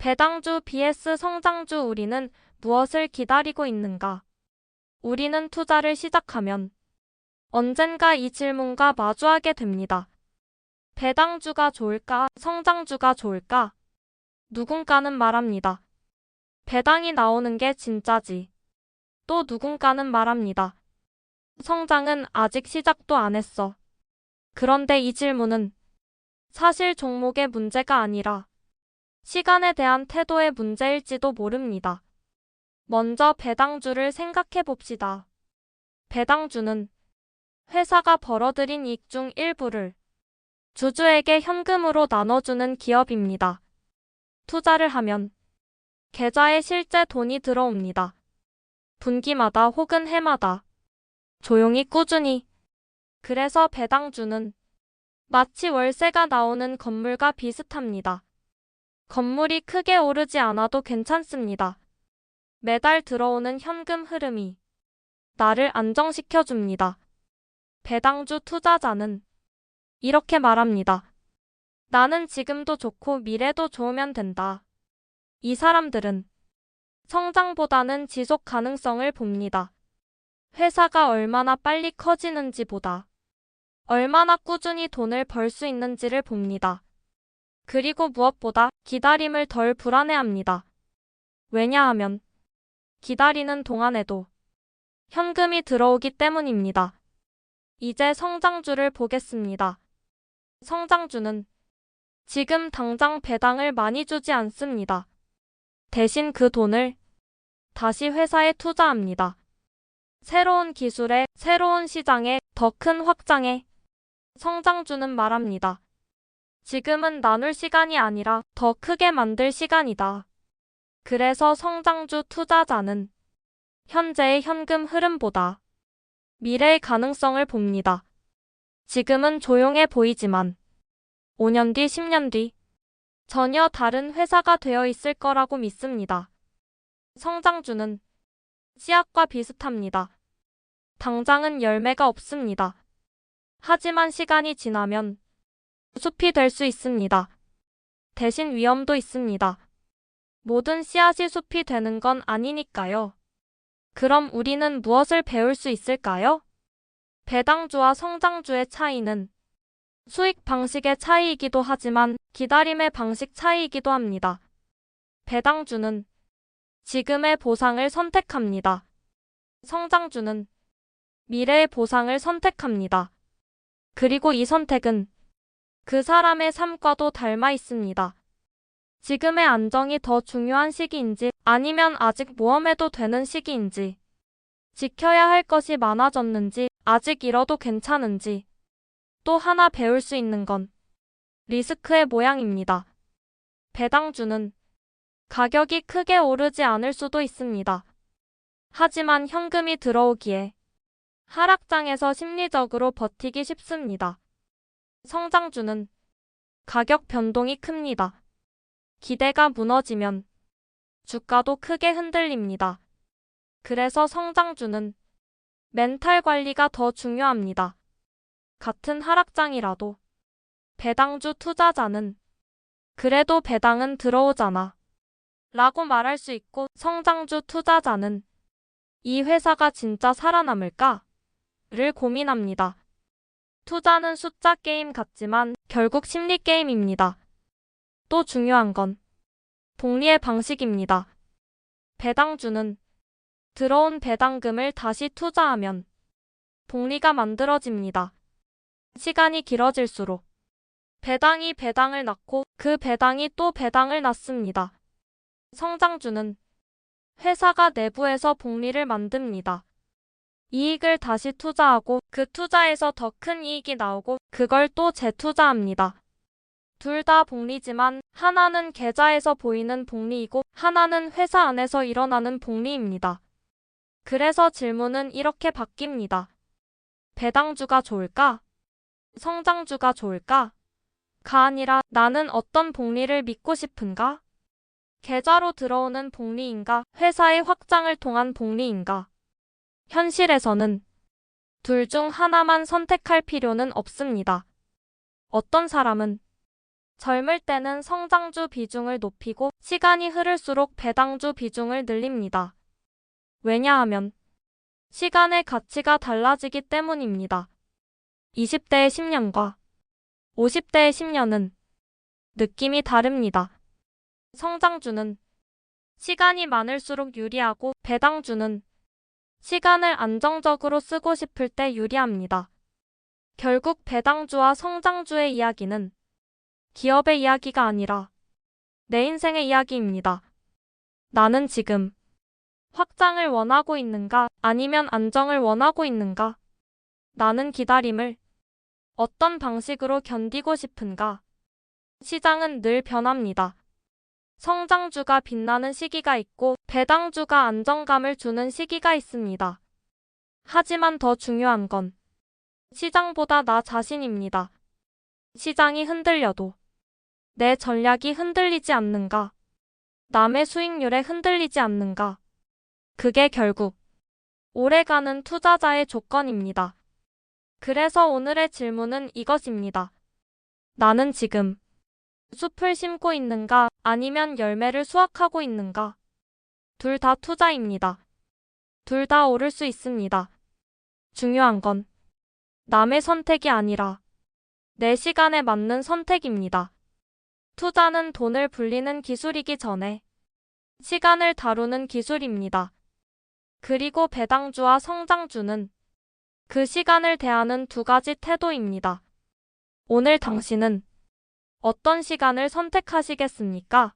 배당주 vs 성장주 우리는 무엇을 기다리고 있는가? 우리는 투자를 시작하면 언젠가 이 질문과 마주하게 됩니다. 배당주가 좋을까? 성장주가 좋을까? 누군가는 말합니다. 배당이 나오는 게 진짜지. 또 누군가는 말합니다. 성장은 아직 시작도 안 했어. 그런데 이 질문은 사실 종목의 문제가 아니라 시간에 대한 태도의 문제일지도 모릅니다. 먼저 배당주를 생각해 봅시다. 배당주는 회사가 벌어들인 이익 중 일부를 주주에게 현금으로 나눠주는 기업입니다. 투자를 하면 계좌에 실제 돈이 들어옵니다. 분기마다 혹은 해마다 조용히 꾸준히. 그래서 배당주는 마치 월세가 나오는 건물과 비슷합니다. 건물이 크게 오르지 않아도 괜찮습니다. 매달 들어오는 현금 흐름이 나를 안정시켜줍니다. 배당주 투자자는 이렇게 말합니다. 나는 지금도 좋고 미래도 좋으면 된다. 이 사람들은 성장보다는 지속 가능성을 봅니다. 회사가 얼마나 빨리 커지는지보다 얼마나 꾸준히 돈을 벌 수 있는지를 봅니다. 그리고 무엇보다 기다림을 덜 불안해합니다. 왜냐하면 기다리는 동안에도 현금이 들어오기 때문입니다. 이제 성장주를 보겠습니다. 성장주는 지금 당장 배당을 많이 주지 않습니다. 대신 그 돈을 다시 회사에 투자합니다. 새로운 기술에, 새로운 시장에, 더 큰 확장에. 성장주는 말합니다. 지금은 나눌 시간이 아니라 더 크게 만들 시간이다. 그래서 성장주 투자자는 현재의 현금 흐름보다 미래의 가능성을 봅니다. 지금은 조용해 보이지만 5년 뒤, 10년 뒤 전혀 다른 회사가 되어 있을 거라고 믿습니다. 성장주는 씨앗과 비슷합니다. 당장은 열매가 없습니다. 하지만 시간이 지나면 숲이 될 수 있습니다. 대신 위험도 있습니다. 모든 씨앗이 숲이 되는 건 아니니까요. 그럼 우리는 무엇을 배울 수 있을까요? 배당주와 성장주의 차이는 수익 방식의 차이이기도 하지만 기다림의 방식 차이이기도 합니다. 배당주는 지금의 보상을 선택합니다. 성장주는 미래의 보상을 선택합니다. 그리고 이 선택은 그 사람의 삶과도 닮아 있습니다. 지금의 안정이 더 중요한 시기인지 아니면 아직 모험해도 되는 시기인지, 지켜야 할 것이 많아졌는지 아직 잃어도 괜찮은지, 또 하나 배울 수 있는 건 리스크의 모양입니다. 배당주는 가격이 크게 오르지 않을 수도 있습니다. 하지만 현금이 들어오기에 하락장에서 심리적으로 버티기 쉽습니다. 성장주는 가격 변동이 큽니다. 기대가 무너지면 주가도 크게 흔들립니다. 그래서 성장주는 멘탈 관리가 더 중요합니다. 같은 하락장이라도 배당주 투자자는 그래도 배당은 들어오잖아 라고 말할 수 있고, 성장주 투자자는 이 회사가 진짜 살아남을까? 를 고민합니다. 투자는 숫자 게임 같지만 결국 심리 게임입니다. 또 중요한 건 복리의 방식입니다. 배당주는 들어온 배당금을 다시 투자하면 복리가 만들어집니다. 시간이 길어질수록 배당이 배당을 낳고 그 배당이 또 배당을 낳습니다. 성장주는 회사가 내부에서 복리를 만듭니다. 이익을 다시 투자하고 그 투자에서 더 큰 이익이 나오고 그걸 또 재투자합니다. 둘 다 복리지만 하나는 계좌에서 보이는 복리이고 하나는 회사 안에서 일어나는 복리입니다. 그래서 질문은 이렇게 바뀝니다. 배당주가 좋을까? 성장주가 좋을까? 가 아니라 나는 어떤 복리를 믿고 싶은가? 계좌로 들어오는 복리인가? 회사의 확장을 통한 복리인가? 현실에서는 둘 중 하나만 선택할 필요는 없습니다. 어떤 사람은 젊을 때는 성장주 비중을 높이고 시간이 흐를수록 배당주 비중을 늘립니다. 왜냐하면 시간의 가치가 달라지기 때문입니다. 20대의 10년과 50대의 10년은 느낌이 다릅니다. 성장주는 시간이 많을수록 유리하고 배당주는 시간을 안정적으로 쓰고 싶을 때 유리합니다. 결국 배당주와 성장주의 이야기는 기업의 이야기가 아니라 내 인생의 이야기입니다. 나는 지금 확장을 원하고 있는가 아니면 안정을 원하고 있는가? 나는 기다림을 어떤 방식으로 견디고 싶은가? 시장은 늘 변합니다. 성장주가 빛나는 시기가 있고 배당주가 안정감을 주는 시기가 있습니다. 하지만 더 중요한 건 시장보다 나 자신입니다. 시장이 흔들려도 내 전략이 흔들리지 않는가? 남의 수익률에 흔들리지 않는가? 그게 결국 오래가는 투자자의 조건입니다. 그래서 오늘의 질문은 이것입니다. 나는 지금 숲을 심고 있는가 아니면 열매를 수확하고 있는가? 둘 다 투자입니다. 둘 다 오를 수 있습니다. 중요한 건 남의 선택이 아니라 내 시간에 맞는 선택입니다. 투자는 돈을 불리는 기술이기 전에 시간을 다루는 기술입니다. 그리고 배당주와 성장주는 그 시간을 대하는 두 가지 태도입니다. 오늘 당신은 어떤 시간을 선택하시겠습니까?